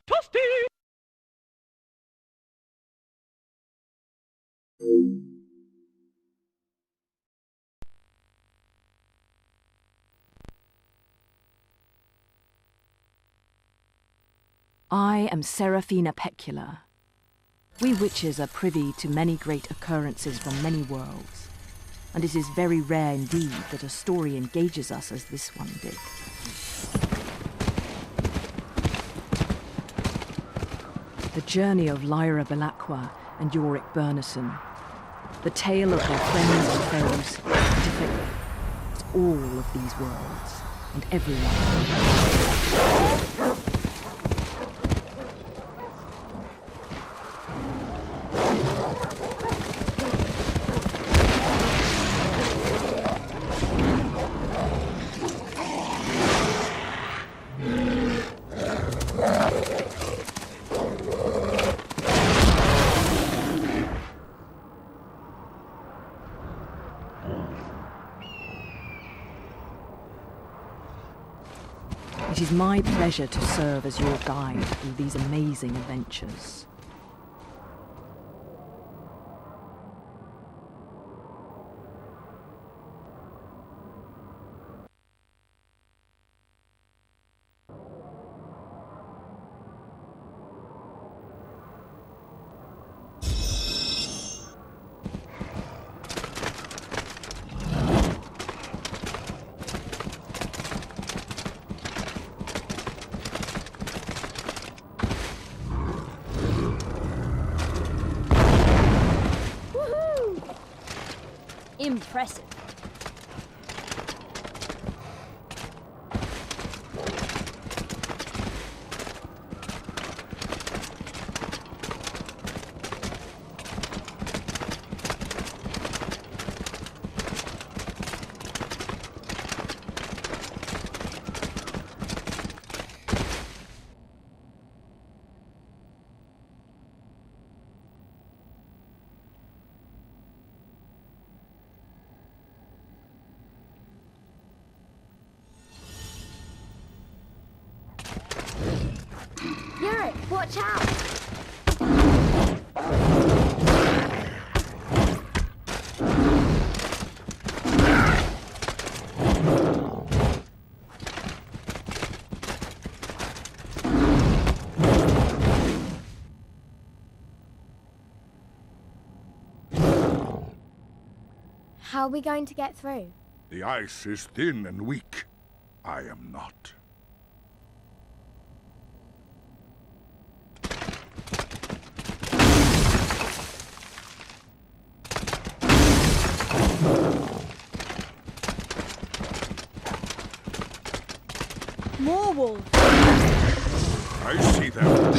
Toasty! I am Seraphina Pecula. We witches are privy to many great occurrences from many worlds, and it is very rare indeed that a story engages us as this one did. The journey of Lyra Belacqua and Yorick Bernison, the tale of their friends and foes, and effect all of these worlds, and everyone. It is my pleasure to serve as your guide through these amazing adventures. Impressive. Yorick, watch out! How are we going to get through? The ice is thin and weak. I am not. More wolves! I see them.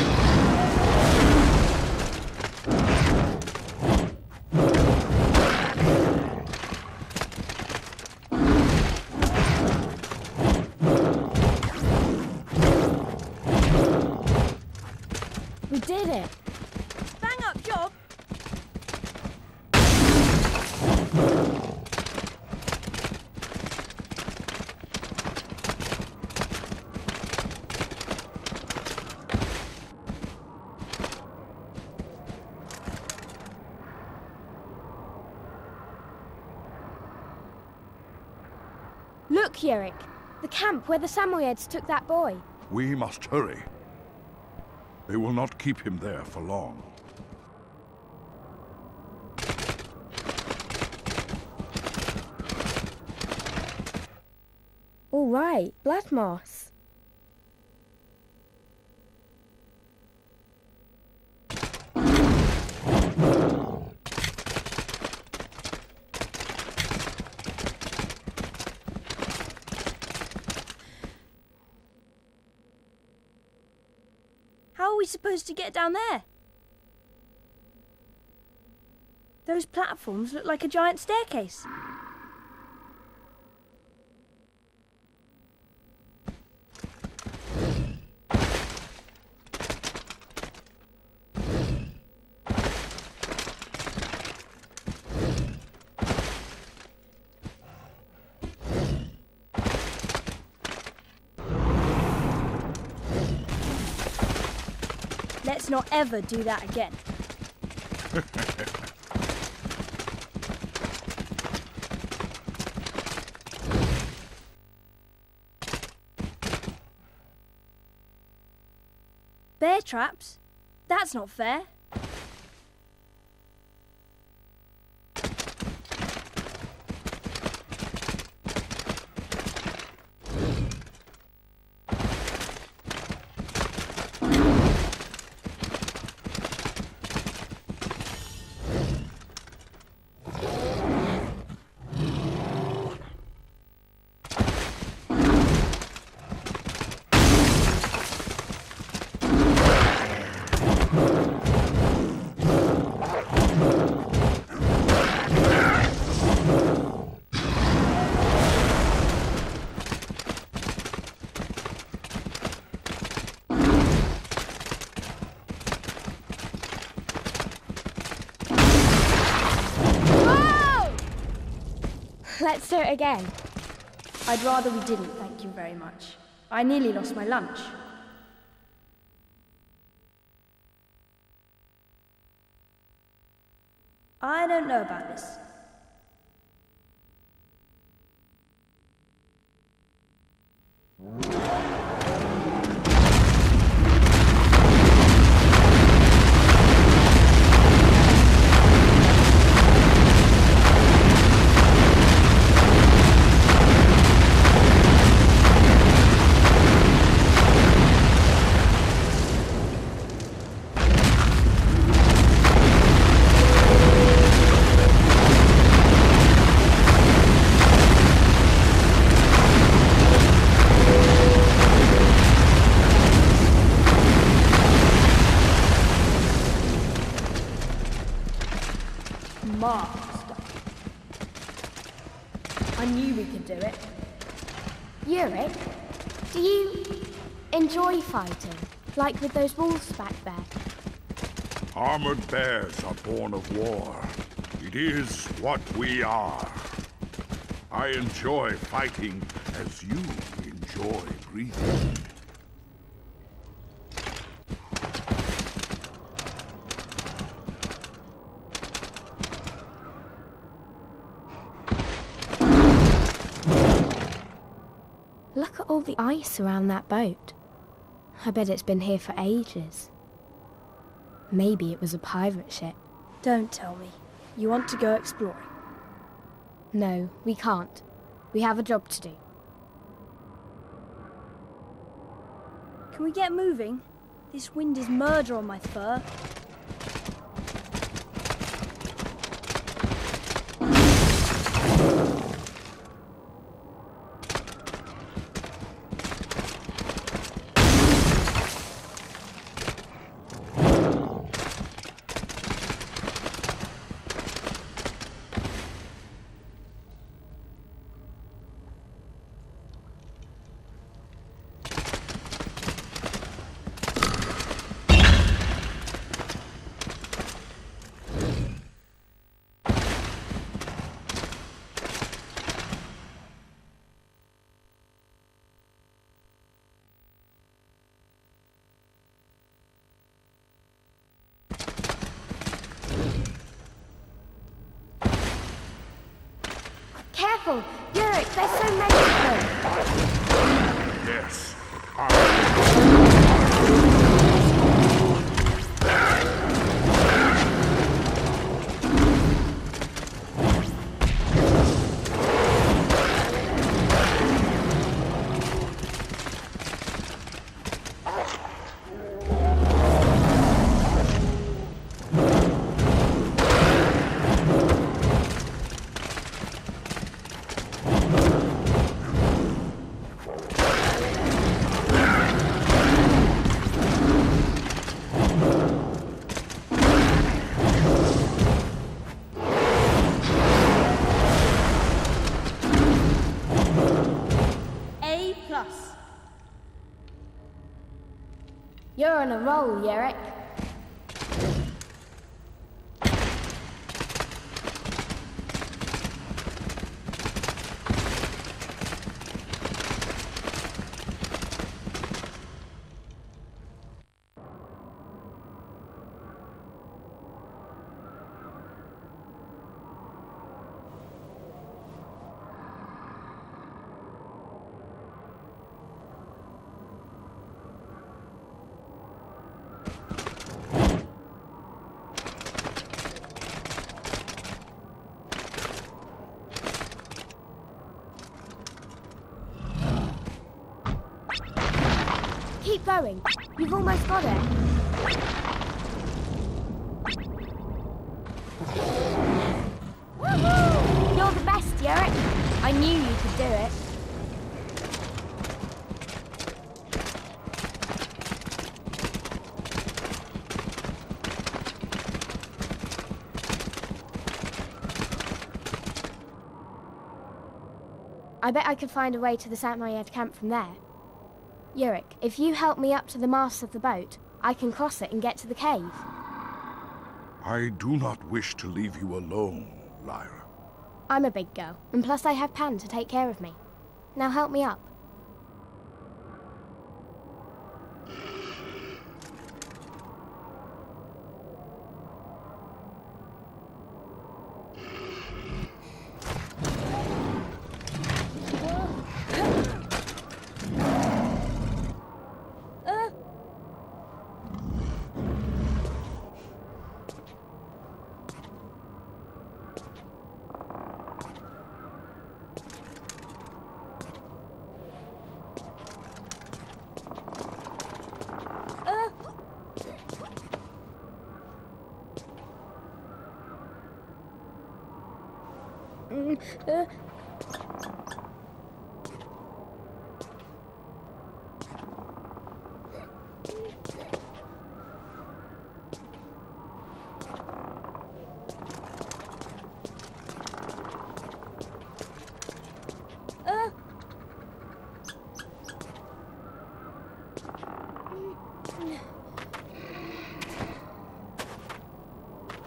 We did it! Bang up job! Look, Yorick! The camp where the Samoyeds took that boy. We must hurry. They will not keep him there for long. All right, blood moss. How are we supposed to get down there? Those platforms look like a giant staircase. Let's not ever do that again. Bear traps? That's not fair. Let's do it again. I'd rather we didn't, thank you very much. I nearly lost my lunch. I don't know about this. I knew we could do it. Yurik, do you enjoy fighting? Like with those wolves back there? Armored bears are born of war. It is what we are. I enjoy fighting as you enjoy breathing. Look at all the ice around that boat. I bet it's been here for ages. Maybe it was a pirate ship. Don't tell me. You want to go exploring? No, we can't. We have a job to do. Can we get moving? This wind is murder on my fur. Careful! Yurik, there's so many of them! Yes. You're on a roll, Yurik. Keep going. You've almost got it. Woohoo! You're the best, Yurick. I knew you could do it. I bet I could find a way to the St. Mariette camp from there. Yurick, if you help me up to the mast of the boat, I can cross it and get to the cave. I do not wish to leave you alone, Lyra. I'm a big girl, and plus I have Pan to take care of me. Now help me up.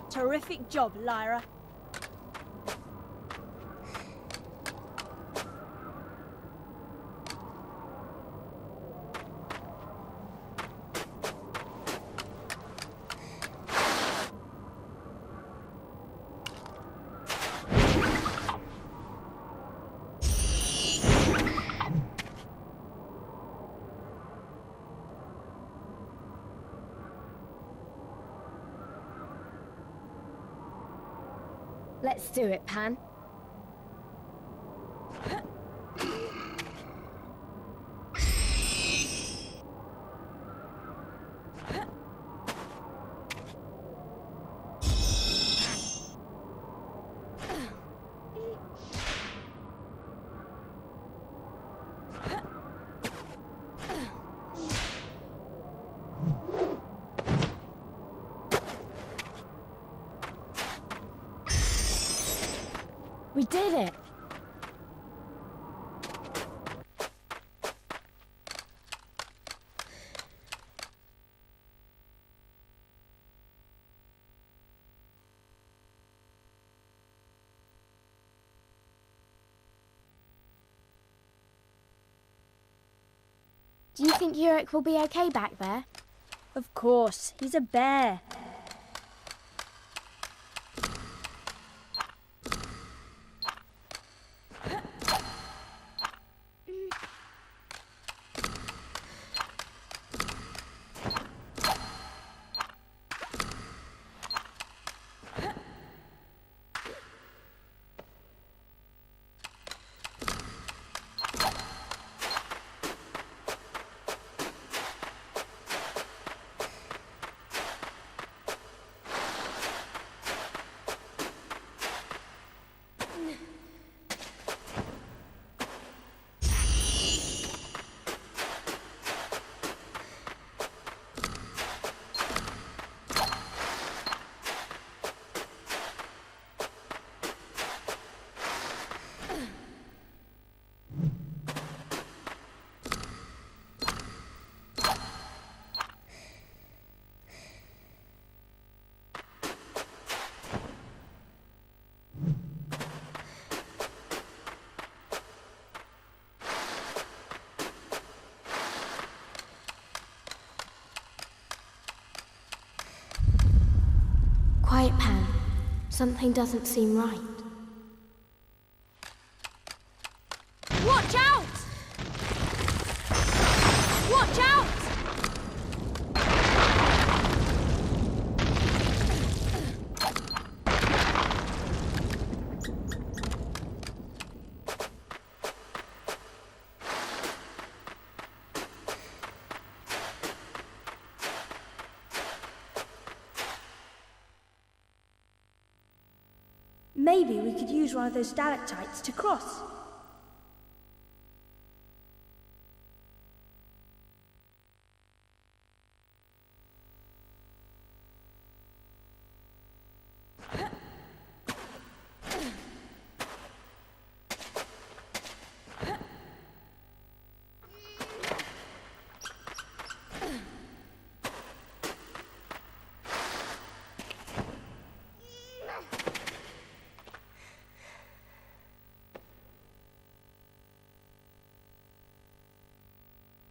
Terrific job, Lyra. Let's do it, Pan. We did it! Do you think Yurick will be okay back there? Of course, he's a bear. Quiet, Pan. Something doesn't seem right. Watch out! Watch out! Maybe we could use one of those stalactites to cross.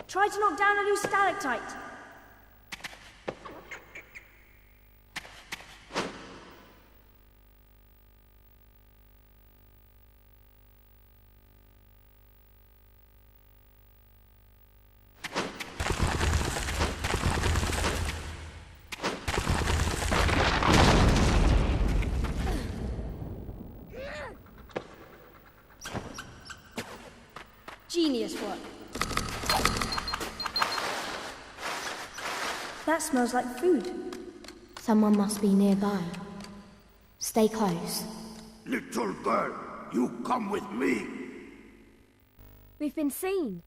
Try to knock down a loose stalactite. Genius work. That smells like food. Someone must be nearby. Stay close. Little girl, you come with me. We've been seen.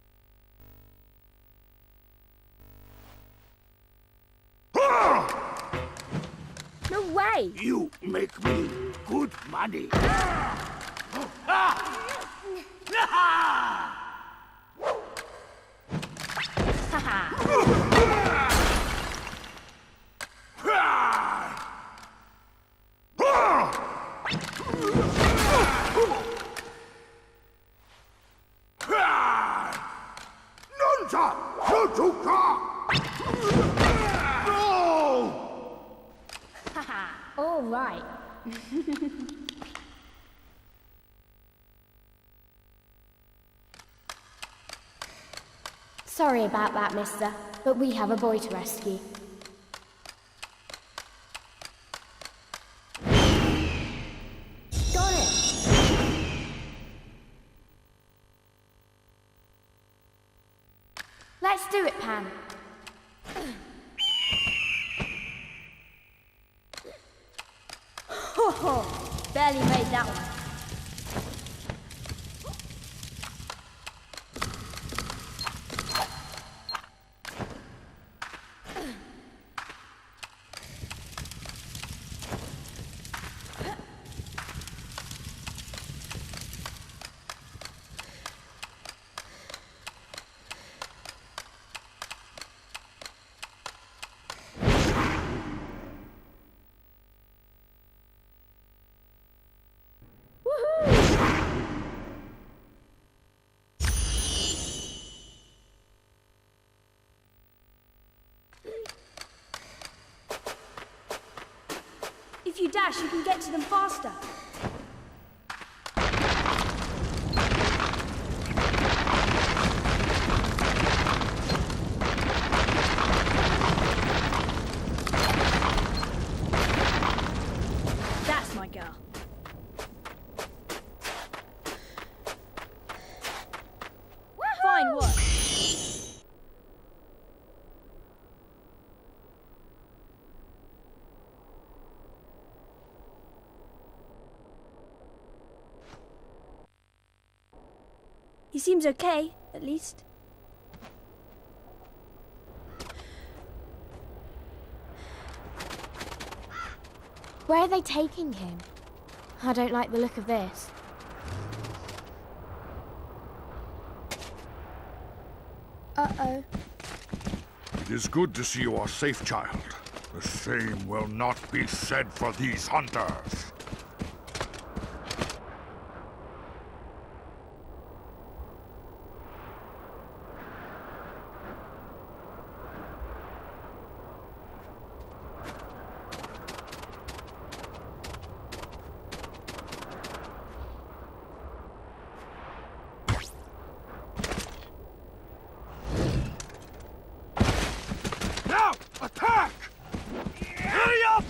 No way! You make me good money. All right. Sorry about that, mister, but we have a boy to rescue. Got it! Let's do it, Pan. Ho! Barely made that one. If you dash, you can get to them faster. That's my girl. Fine work. He seems okay, at least. Where are they taking him? I don't like the look of this. Uh-oh. It is good to see you are safe, child. The same will not be said for these hunters. Now, attack! Hurry up!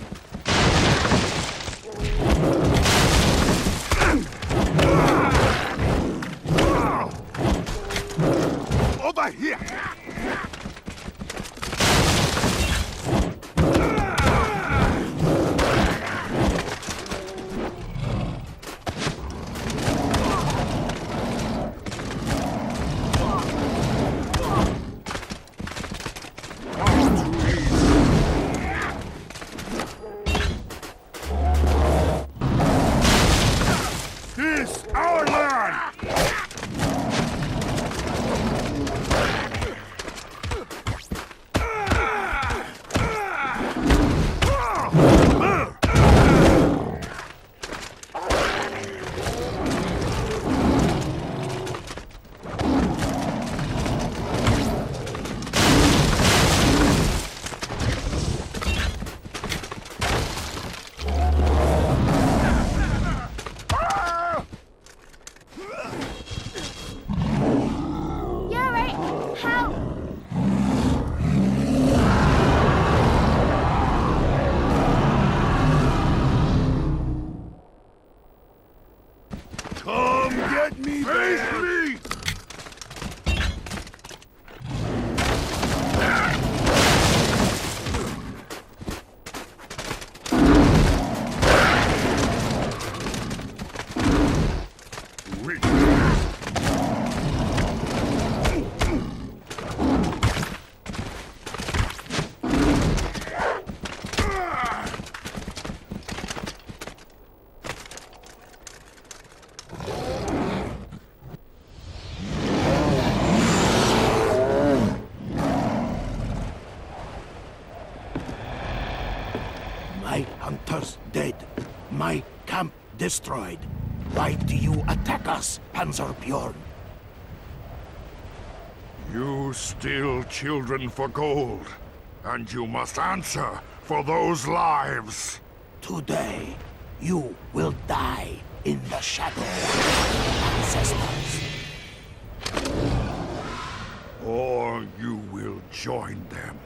My hunters dead. My camp destroyed. Why do you attack us, Panzer Bjorn? You steal children for gold, and you must answer for those lives. Today, you will die in the shadow of your ancestors. Or you will join them.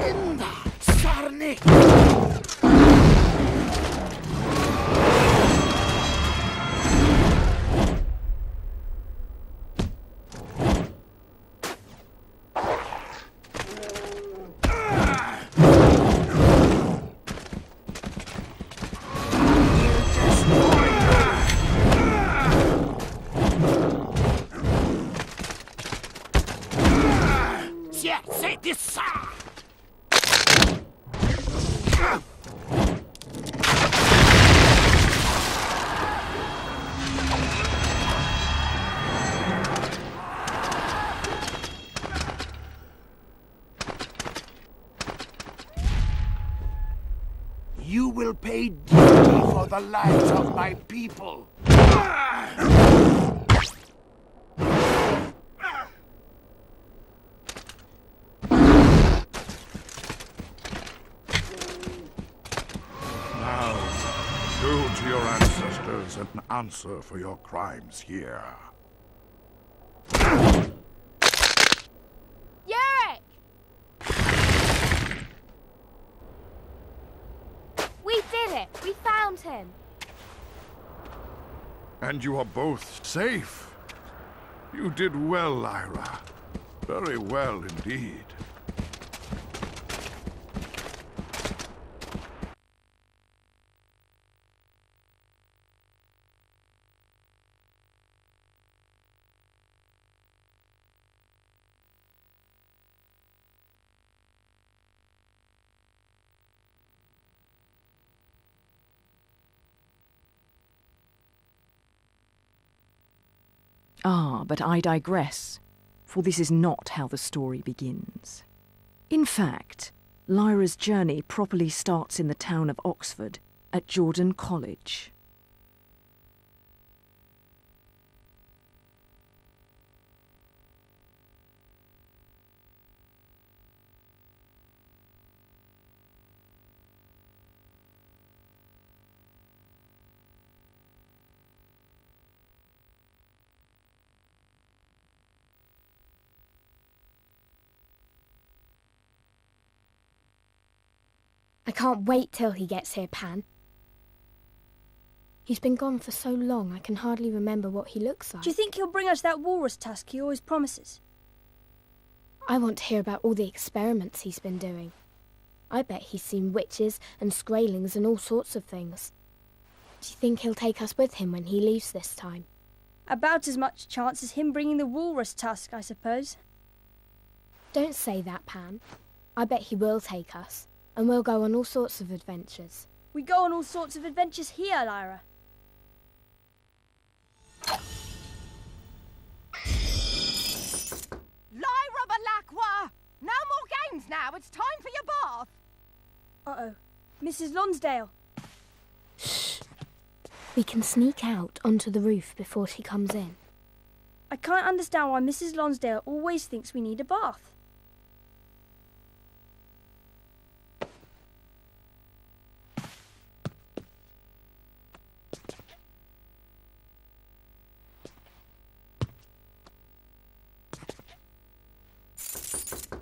Linda! Sarnik! C'est ça! You will pay dearly for the lives of my people. Now, go to your ancestors and answer for your crimes here. Yurick! We did it! We found him! And you are both safe. You did well, Lyra. Very well indeed. Ah, but I digress, for this is not how the story begins. In fact, Lyra's journey properly starts in the town of Oxford at Jordan College. I can't wait till he gets here, Pan. He's been gone for so long I can hardly remember what he looks like. Do you think he'll bring us that walrus tusk he always promises? I want to hear about all the experiments he's been doing. I bet he's seen witches and Skraelings and all sorts of things. Do you think he'll take us with him when he leaves this time? About as much chance as him bringing the walrus tusk, I suppose. Don't say that, Pan. I bet he will take us, and we'll go on all sorts of adventures. We go on all sorts of adventures here, Lyra. Lyra Balakwa! No more games now. It's time for your bath. Uh-oh. Mrs. Lonsdale. We can sneak out onto the roof before she comes in. I can't understand why Mrs. Lonsdale always thinks we need a bath.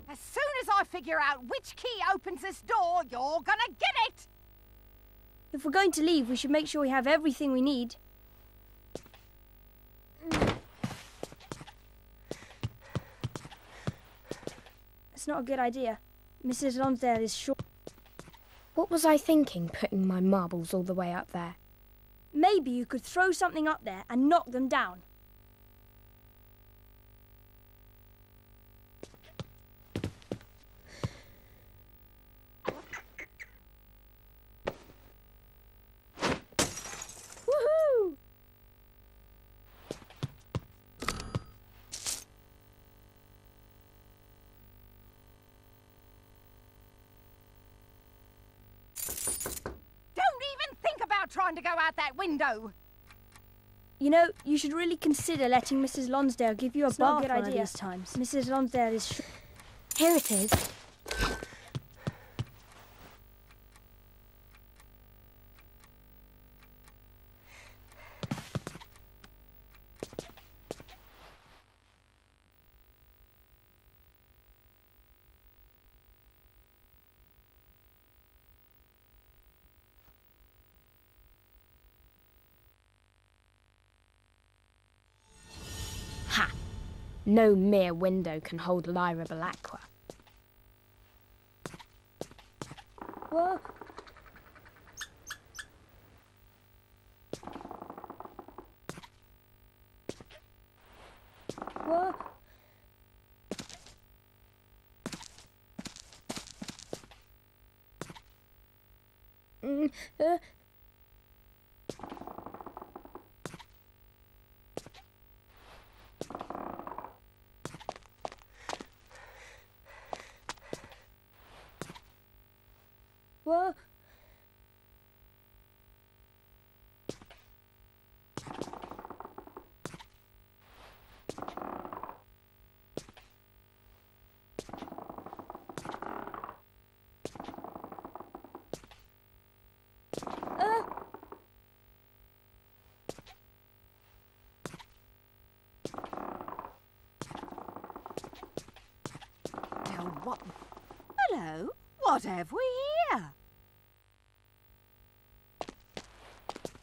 As soon as I figure out which key opens this door, you're gonna get it! If we're going to leave, we should make sure we have everything we need. It's not a good idea. Mrs. Lonsdale is sure. What was I thinking, putting my marbles all the way up there? Maybe you could throw something up there and knock them down. Woohoo! Trying to go out that window. You know, you should really consider letting Mrs. Lonsdale give you a It's not bath a good one of idea. these times. Mrs. Lonsdale is Here it is. Ha! No mere window can hold Lyra Belacqua. Whoa. Whoa. Mm, uh. Whoa. Now what? Hello? What have we here?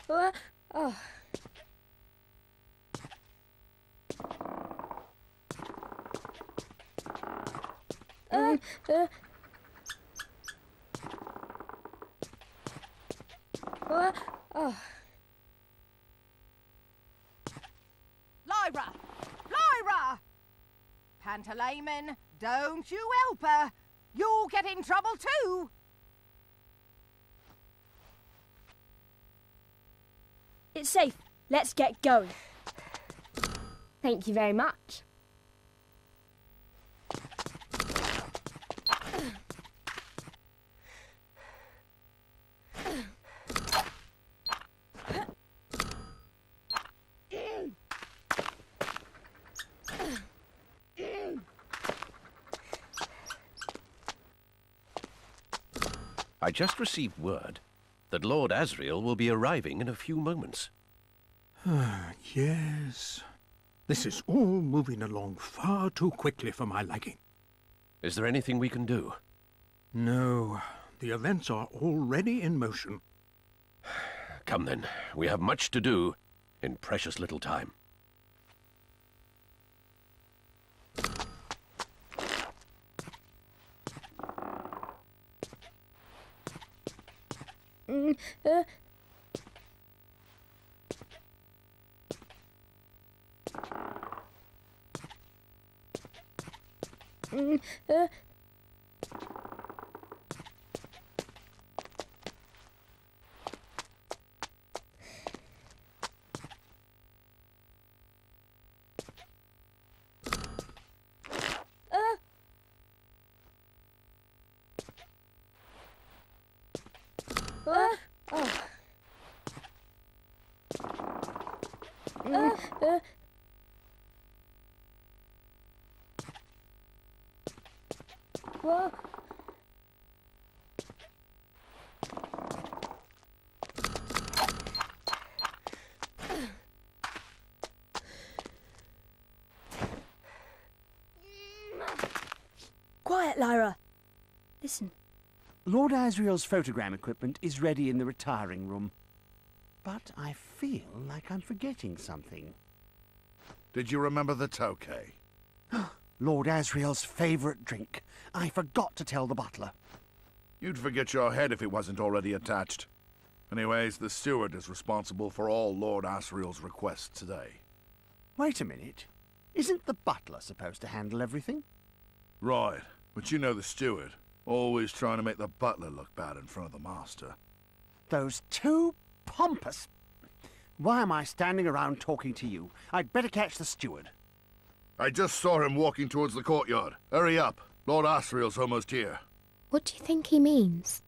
Oh. Oh. Lyra! Lyra! Pantalaimon, don't you help her. You'll get in trouble too. It's safe. Let's get going. Thank you very much. I just received word that Lord Asriel will be arriving in a few moments. Yes. This is all moving along far too quickly for my liking. Is there anything we can do? No, the events are already in motion. Come then, we have much to do in precious little time. Whoa. Quiet, Lyra. Listen. Lord Asriel's photogram equipment is ready in the retiring room. But I feel like I'm forgetting something. Did you remember the Tokay? Lord Asriel's favourite drink. I forgot to tell the butler. You'd forget your head if it wasn't already attached. Anyways, the steward is responsible for all Lord Asriel's requests today. Wait a minute. Isn't the butler supposed to handle everything? Right, but you know the steward. Always trying to make the butler look bad in front of the master. Those two pompous... Why am I standing around talking to you? I'd better catch the steward. I just saw him walking towards the courtyard. Hurry up. Lord Asriel's almost here. What do you think he means?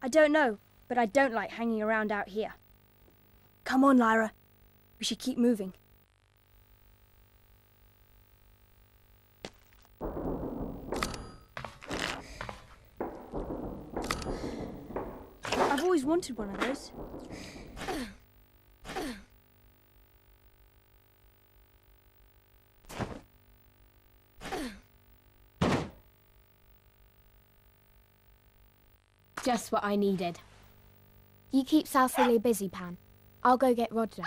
I don't know, but I don't like hanging around out here. Come on, Lyra. We should keep moving. I've always wanted one of those. Just what I needed. You keep Southilly busy, Pan. I'll go get Roger.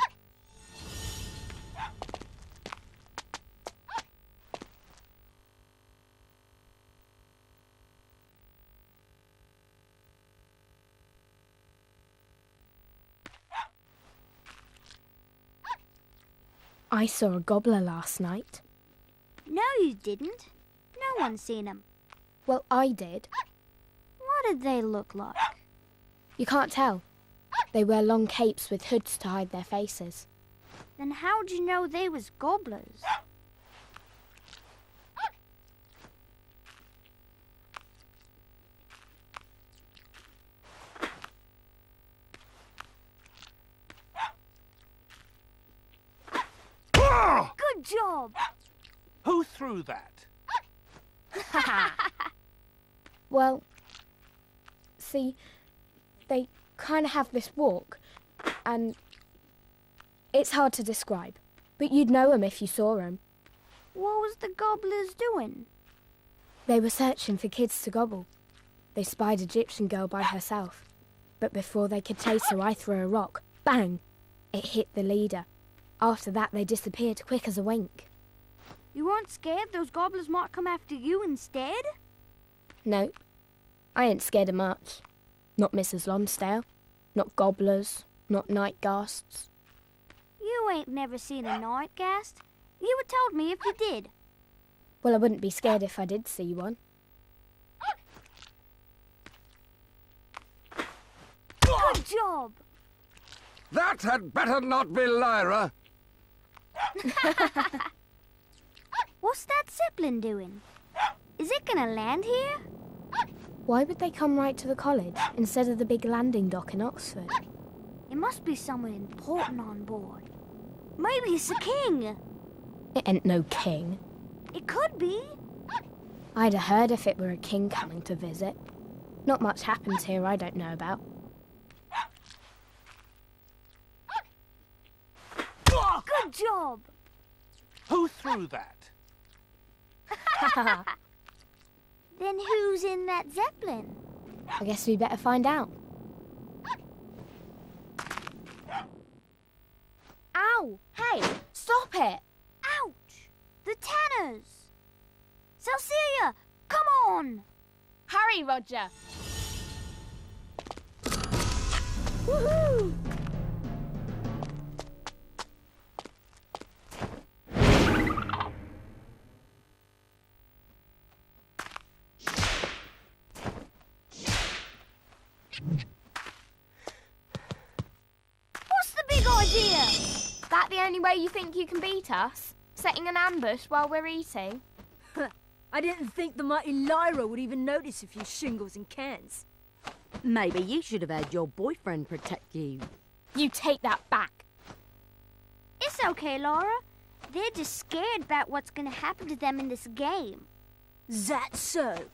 I saw a gobbler last night. No, you didn't. No one's seen him. Well, I did. What did they look like? You can't tell. They wear long capes with hoods to hide their faces. Then how'd you know they was gobblers? Good job! Who threw that? Well, see, they kind of have this walk, and it's hard to describe, but you'd know 'em if you saw 'em. What was the gobblers doing? They were searching for kids to gobble. They spied Egyptian girl by herself, but before they could chase her, I threw a rock. Bang! It hit the leader. After that, they disappeared quick as a wink. You weren't scared those gobblers might come after you instead? No, I ain't scared of much. Not Mrs. Lonsdale, not gobblers, not night ghasts. You ain't never seen a night ghast. You would told me if you did. Well, I wouldn't be scared if I did see one. Good job! That had better not be Lyra. What's that Zeppelin doing? Is it gonna land here? Why would they come right to the college instead of the big landing dock in Oxford? It must be someone important on board. Maybe it's the king. It ain't no king. It could be. I'd have heard if it were a king coming to visit. Not much happens here I don't know about. Good job! Who threw that? Then who's in that Zeppelin? I guess we better find out. Ow! Hey, stop it! Ouch! The Tanners! Celcia, come on! Hurry, Roger! Woohoo! What's the big idea? That the only way you think you can beat us? Setting an ambush while we're eating? I didn't think the mighty Lyra would even notice a few shingles and cans. Maybe you should have had your boyfriend protect you. You take that back. It's okay, Laura. They're just scared about what's gonna happen to them in this game. That's so.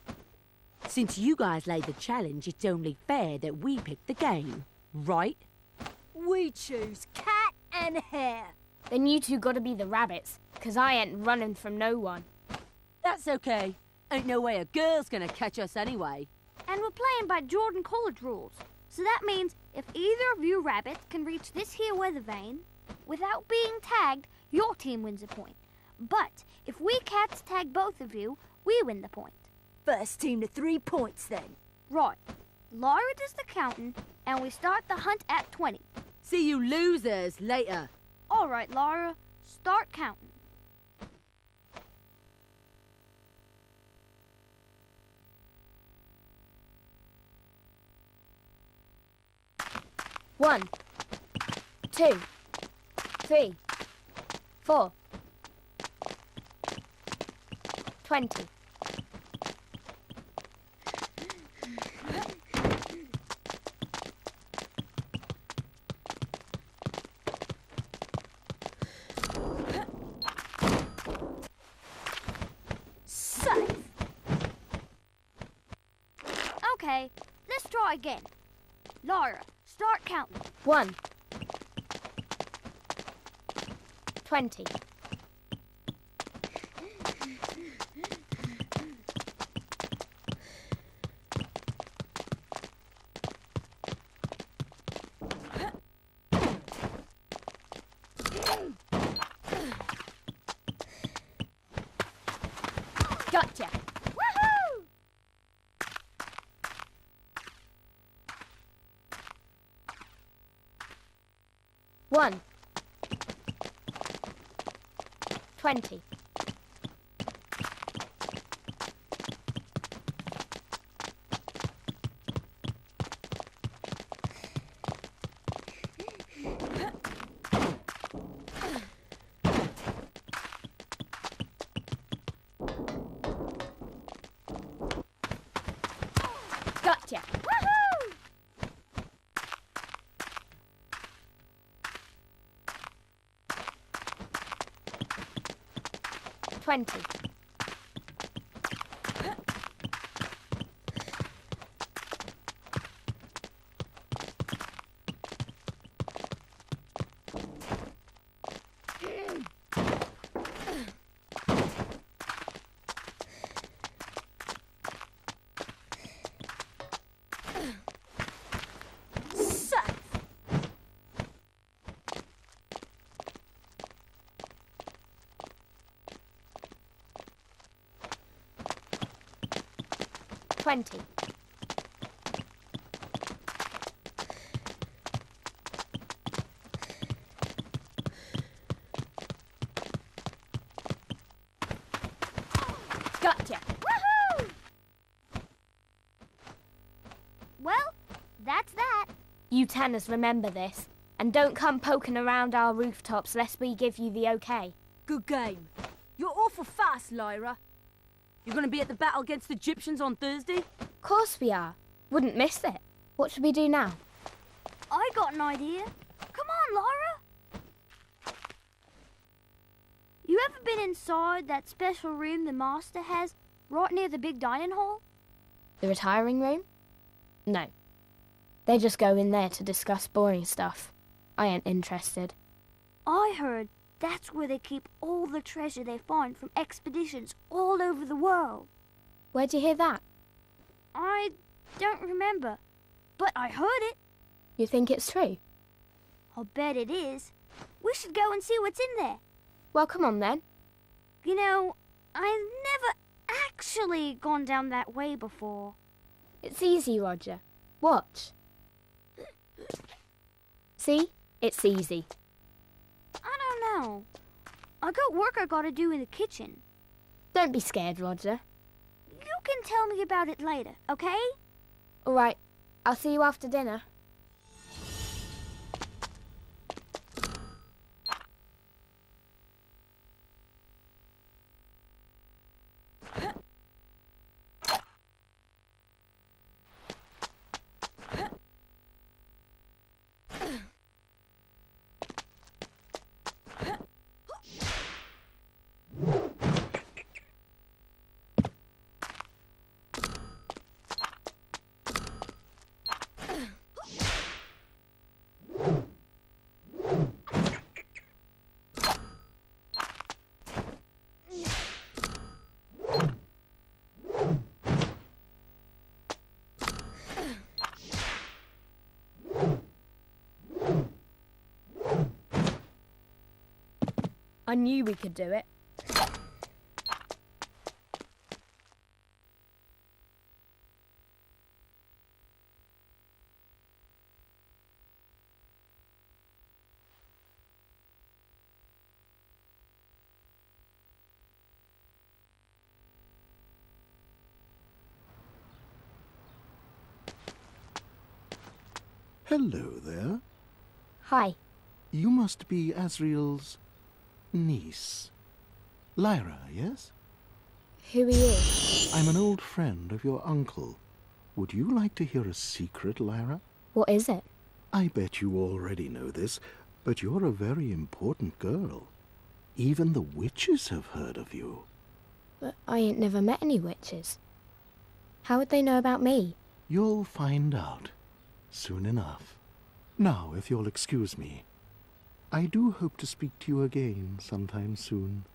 Since you guys laid the challenge, it's only fair that we pick the game, right? We choose cat and hare. Then you two gotta be the rabbits, 'cause I ain't running from no one. That's okay. Ain't no way a girl's gonna catch us anyway. And we're playing by Jordan College rules. So that means if either of you rabbits can reach this here weather vane without being tagged, your team wins a point. But if we cats tag both of you, we win the point. First team to 3 points, then. Right. Lara does the counting, and we start the hunt at 20. See you losers later. All right, Lara. Start counting. One, 2, 3, 4, 20. Safe. Okay, let's try again. Lara, start counting. 1, 20. Gotcha. Woohoo! 1, 20. Gotcha. Woohoo! 20. Safe. 20. Gotcha. Woohoo! Well, that's that. You Tanners remember this, and don't come poking around our rooftops lest we give you the okay. Good game. You're awful fast, Lyra. You're going to be at the battle against the Egyptians on Thursday? Of course we are. Wouldn't miss it. What should we do now? I got an idea. Come on, Lara. You ever been inside that special room the master has right near the big dining hall? The retiring room? No. They just go in there to discuss boring stuff. I ain't interested. I heard that's where they keep all the treasure they find from expeditions all over the world. Where'd you hear that? I don't remember, but I heard it. You think it's true? I'll bet it is. We should go and see what's in there. Well, come on then. You know, I've never actually gone down that way before. It's easy, Roger. Watch. See? It's easy. I don't know. I got work I gotta do in the kitchen. Don't be scared, Roger. You can tell me about it later, okay? All right. I'll see you after dinner. I knew we could do it. Hello there. Hi. You must be Asriel's niece. Lyra, yes? Who he is? I'm an old friend of your uncle. Would you like to hear a secret, Lyra? What is it? I bet you already know this, but you're a very important girl. Even the witches have heard of you. But I ain't never met any witches. How would they know about me? You'll find out soon enough. Now, if you'll excuse me, I do hope to speak to you again sometime soon.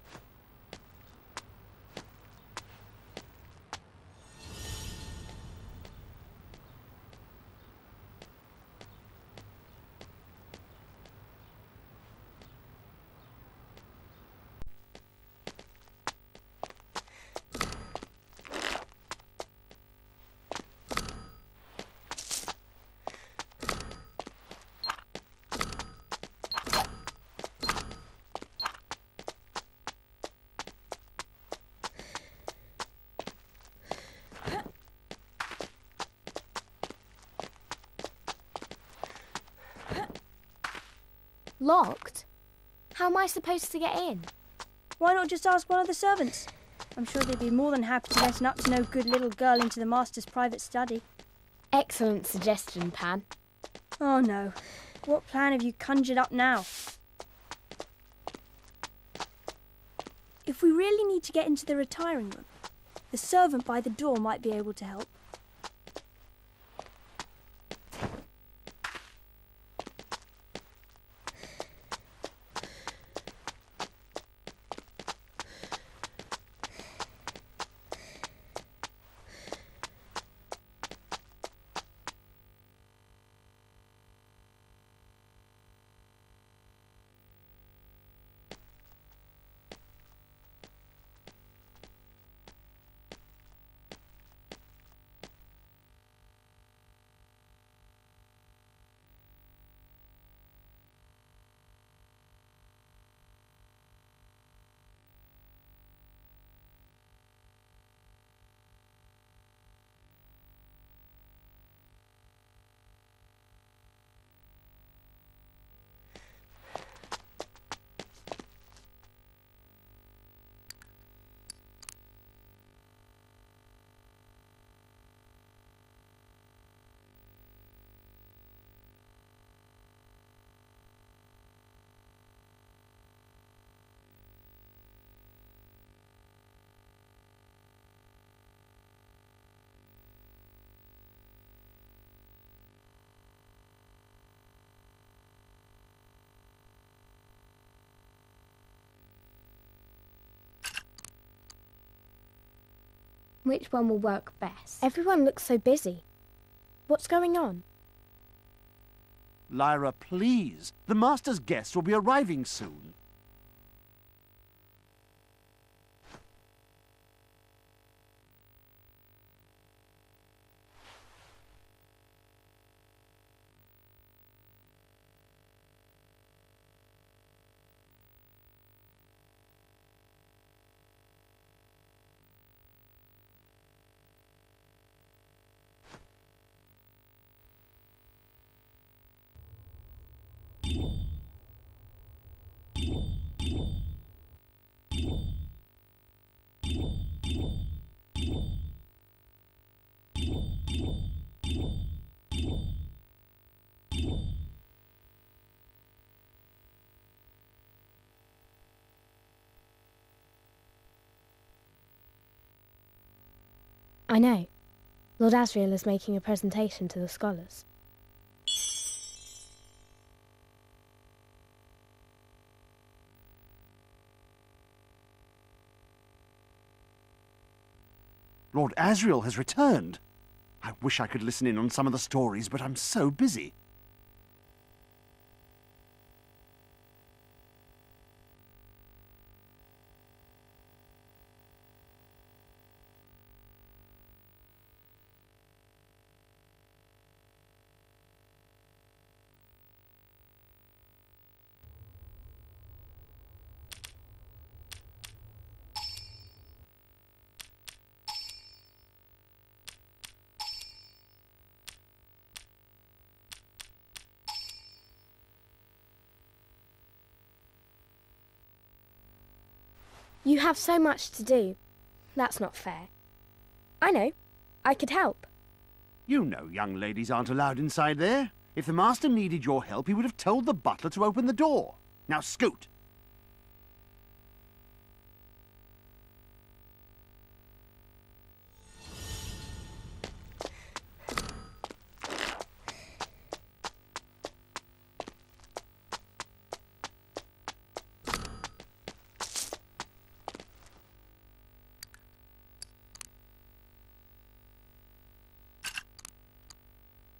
Locked? How am I supposed to get in? Why not just ask one of the servants? I'm sure they'd be more than happy to let an up-to-no-good little girl into the master's private study. Excellent suggestion, Pan. Oh no. What plan have you conjured up now? If we really need to get into the retiring room, the servant by the door might be able to help. Which one will work best? Everyone looks so busy. What's going on? Lyra, please. The master's guests will be arriving soon. I know. Lord Asriel is making a presentation to the scholars. Lord Asriel has returned. I wish I could listen in on some of the stories, but I'm so busy. You have so much to do. That's not fair. I know. I could help. You know young ladies aren't allowed inside there. If the master needed your help, he would have told the butler to open the door. Now scoot!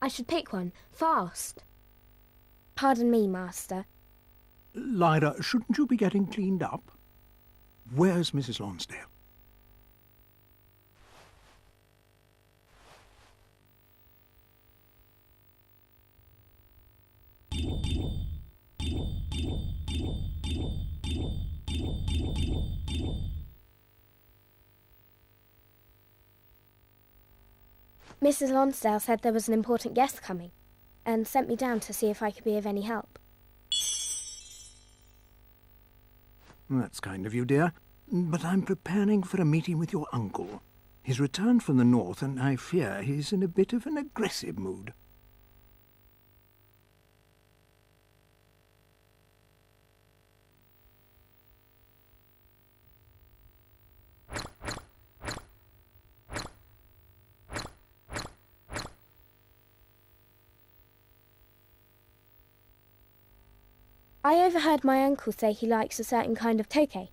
I should pick one, fast. Pardon me, Master. Lyra, shouldn't you be getting cleaned up? Where's Mrs. Lonsdale? Mrs. Lonsdale said there was an important guest coming, and sent me down to see if I could be of any help. That's kind of you, dear. But I'm preparing for a meeting with your uncle. He's returned from the north, and I fear he's in a bit of an aggressive mood. I overheard my uncle say he likes a certain kind of tokay.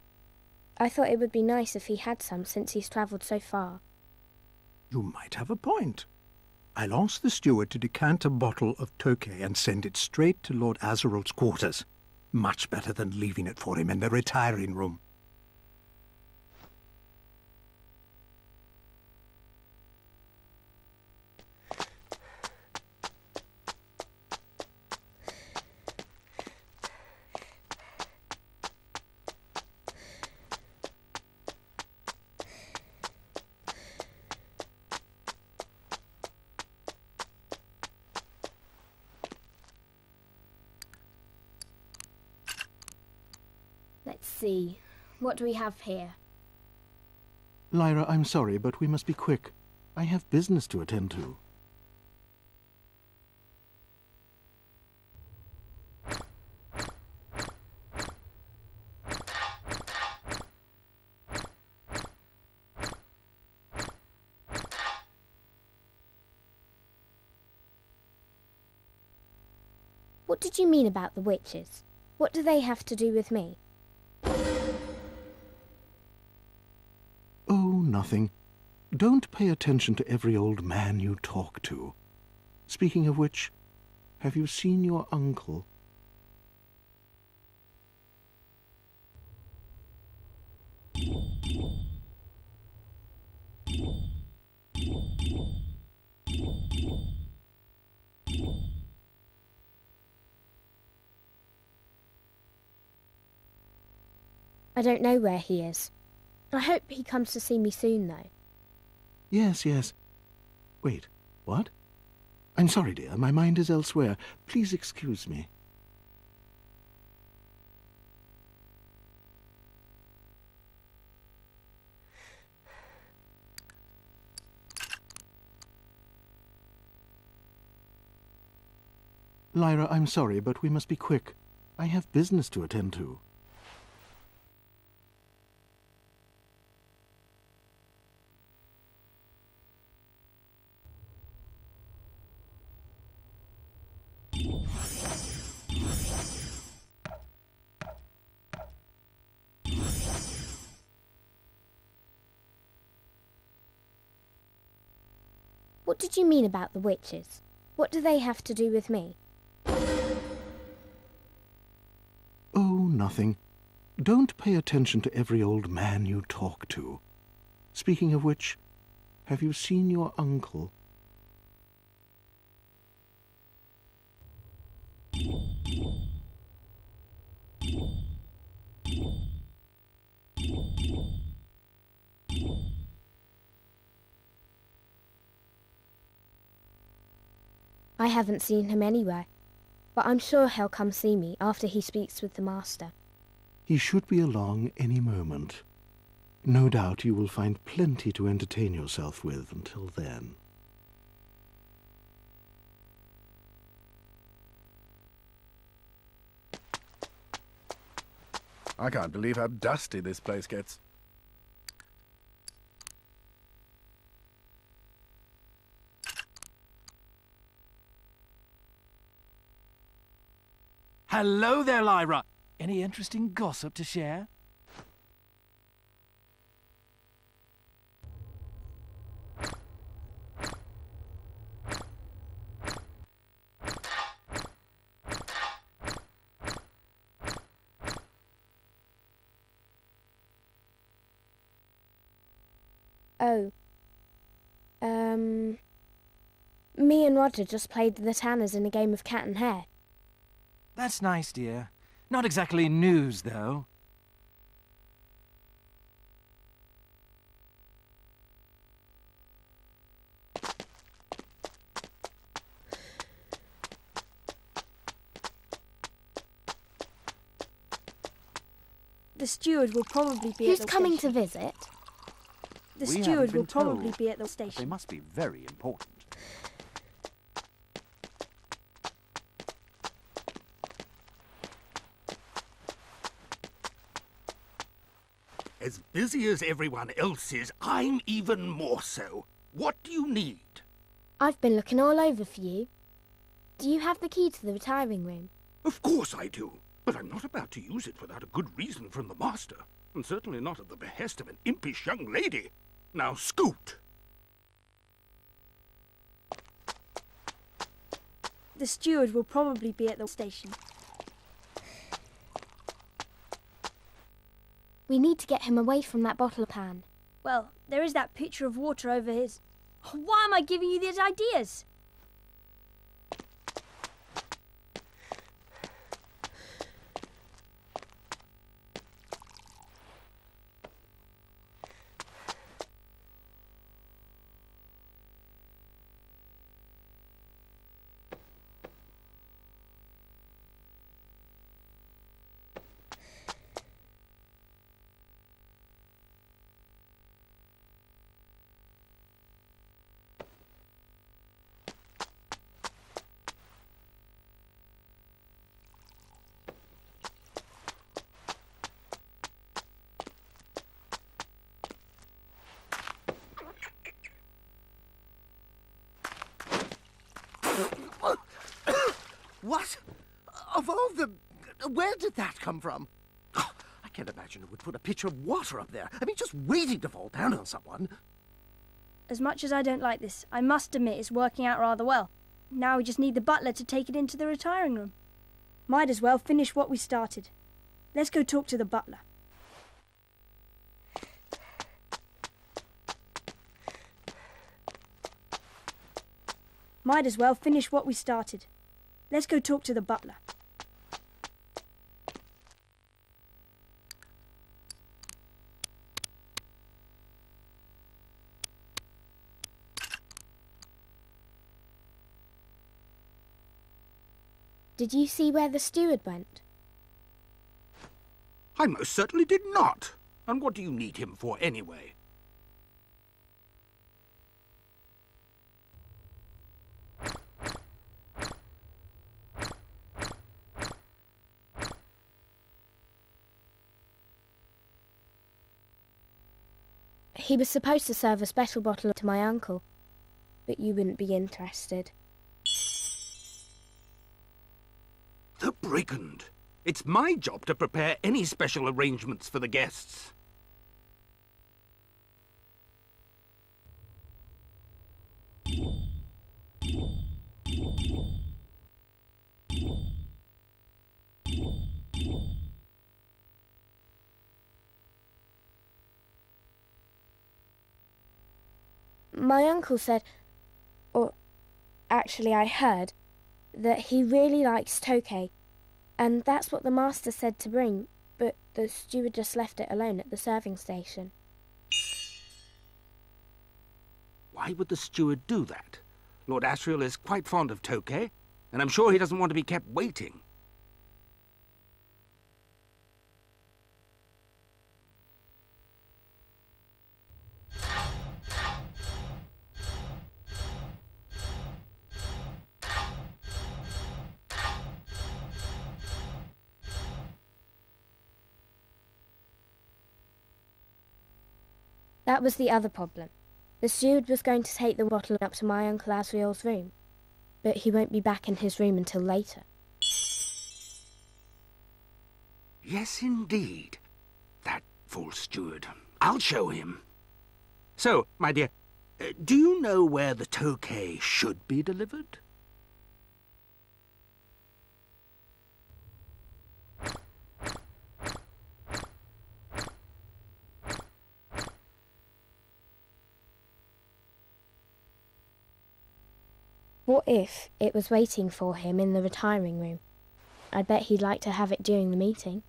I thought it would be nice if he had some since he's travelled so far. You might have a point. I'll ask the steward to decant a bottle of tokay and send it straight to Lord Azeral's quarters. Much better than leaving it for him in the retiring room. Let's see. What do we have here? Lyra, I'm sorry, but we must be quick. I have business to attend to. What did you mean about the witches? What do they have to do with me? Oh, nothing. Don't pay attention to every old man you talk to. Speaking of which, have you seen your uncle? I don't know where he is. I hope he comes to see me soon, though. Yes, yes. Wait, what? I'm sorry, dear. My mind is elsewhere. Please excuse me. Lyra, I'm sorry, but we must be quick. I have business to attend to. What did you mean about the witches? What do they have to do with me? Oh, nothing. Don't pay attention to every old man you talk to. Speaking of which, have you seen your uncle? I haven't seen him anywhere, but I'm sure he'll come see me after he speaks with the master. He should be along any moment. No doubt you will find plenty to entertain yourself with until then. I can't believe how dusty this place gets. Hello there, Lyra. Any interesting gossip to share? Oh. Me and Roger just played the Tanners in a game of cat and hare. That's nice, dear. Not exactly news, though. The steward will probably be Who's at the coming station. to visit? The We steward haven't been will probably told, be at the but station. they must be very important. As busy as everyone else is, I'm even more so. What do you need? I've been looking all over for you. Do you have the key to the retiring room? Of course I do, but I'm not about to use it without a good reason from the master, and certainly not at the behest of an impish young lady. Now scoot! The steward will probably be at the station. We need to get him away from that bottle pan. Well, there is that pitcher of water over his... Why am I giving you these ideas? What? Of all the... Where did that come from? Oh, I can't imagine who would put a pitcher of water up there. I mean, just waiting to fall down on someone. As much as I don't like this, I must admit it's working out rather well. Now we just need the butler to take it into the retiring room. Might as well finish what we started. Let's go talk to the butler. Might as well finish what we started. Let's go talk to the butler. Did you see where the steward went? I most certainly did not. And what do you need him for anyway? He was supposed to serve a special bottle to my uncle, but you wouldn't be interested. The brigand! It's my job to prepare any special arrangements for the guests. My uncle said, or actually I heard, that he really likes Tokay, and that's what the master said to bring, but the steward just left it alone at the serving station. Why would the steward do that? Lord Asriel is quite fond of Tokay, and I'm sure he doesn't want to be kept waiting. That was the other problem. The steward was going to take the bottle up to my Uncle Asriel's room, but he won't be back in his room until later. Yes, indeed. That false steward. I'll show him. So, my dear, do you know where the Tokay should be delivered? What if it was waiting for him in the retiring room? I'd bet he'd like to have it during the meeting.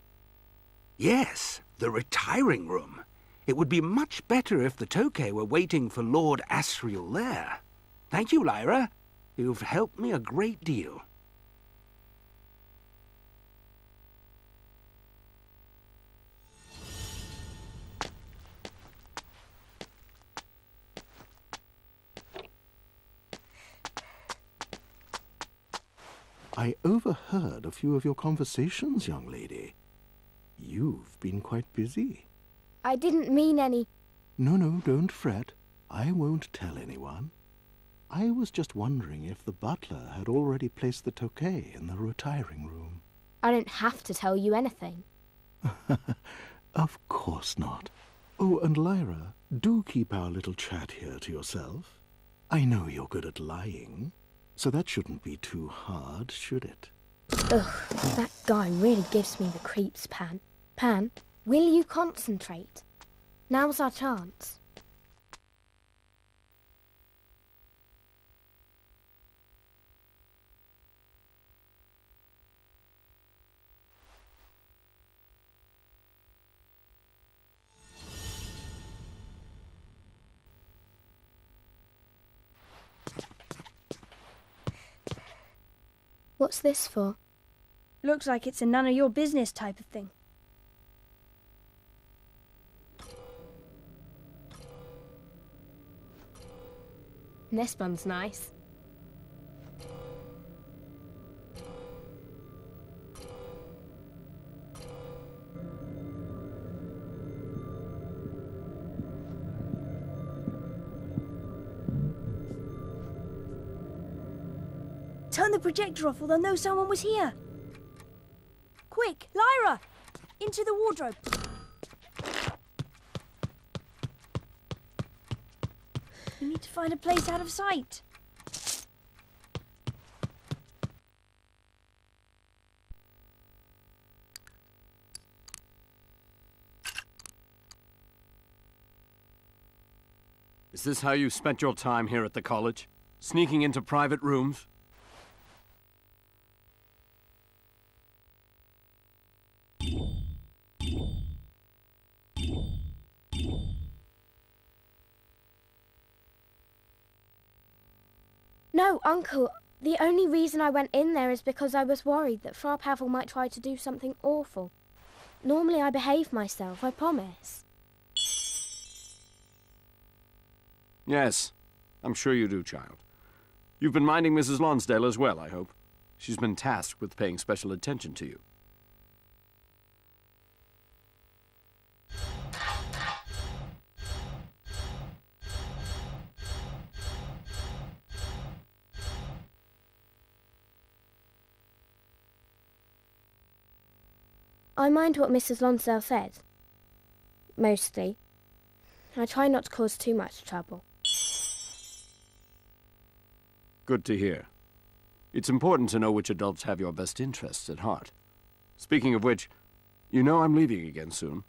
Yes, the retiring room. It would be much better if the Tokay were waiting for Lord Asriel there. Thank you, Lyra. You've helped me a great deal. I overheard a few of your conversations, young lady. You've been quite busy. I didn't mean any... No, don't fret. I won't tell anyone. I was just wondering if the butler had already placed the Tokay in the retiring room. I don't have to tell you anything. Of course not. Oh, and Lyra, do keep our little chat here to yourself. I know you're good at lying, so that shouldn't be too hard, should it? Ugh, that guy really gives me the creeps, Pan. Pan, will you concentrate? Now's our chance. What's this for? Looks like it's a none of your business type of thing. This one's nice. Turn the projector off or they'll know someone was here. Quick, Lyra! Into the wardrobe. We need to find a place out of sight. Is this how you spent your time here at the college? Sneaking into private rooms? No, Uncle. The only reason I went in there is because I was worried that Frau Pavel might try to do something awful. Normally I behave myself, I promise. Yes, I'm sure you do, child. You've been minding Mrs. Lonsdale as well, I hope. She's been tasked with paying special attention to you. I mind what Mrs. Lonsdale said. Mostly. I try not to cause too much trouble. Good to hear. It's important to know which adults have your best interests at heart. Speaking of which, you know I'm leaving again soon.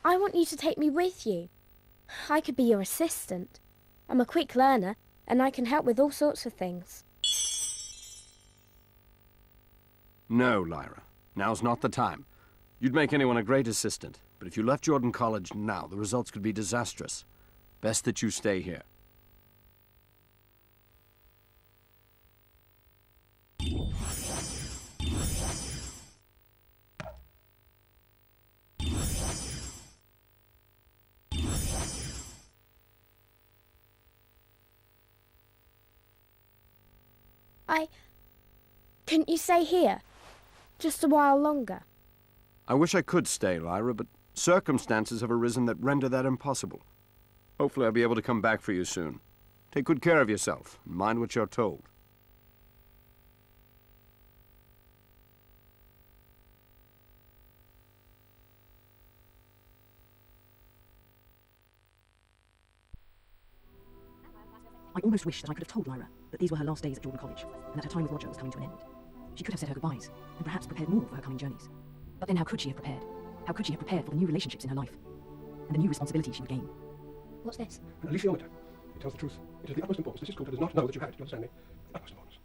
I want you to take me with you. I could be your assistant. I'm a quick learner, and I can help with all sorts of things. No, Lyra. Now's not the time. You'd make anyone a great assistant, but if you left Jordan College now, the results could be disastrous. Best that you stay here. Couldn't you stay here? Just a while longer? I wish I could stay, Lyra, but circumstances have arisen that render that impossible. Hopefully I'll be able to come back for you soon. Take good care of yourself, and mind what you're told. I almost wish that I could have told Lyra that these were her last days at Jordan College, and that her time with Roger was coming to an end. She could have said her goodbyes, and perhaps prepared more for her coming journeys. But then how could she have prepared? How could she have prepared for the new relationships in her life, and the new responsibilities she would gain? What's this? An alethiometer. It tells the truth. It is the utmost importance. Mrs. Coulter does not know that you have it. Do you understand me? The utmost importance.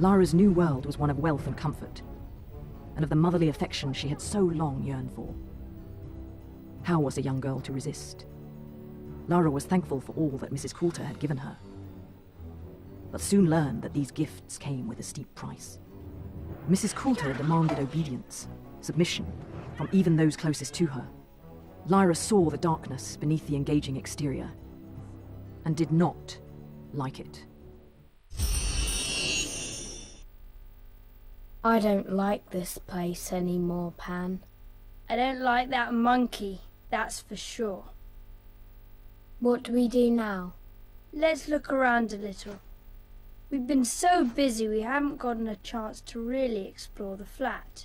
Lyra's new world was one of wealth and comfort, and of the motherly affection she had so long yearned for. How was a young girl to resist? Lyra was thankful for all that Mrs. Coulter had given her, but soon learned that these gifts came with a steep price. Mrs. Coulter demanded obedience, submission, from even those closest to her. Lyra saw the darkness beneath the engaging exterior, and did not like it. I don't like this place anymore, Pan. I don't like that monkey, that's for sure. What do we do now? Let's look around a little. We've been so busy we haven't gotten a chance to really explore the flat.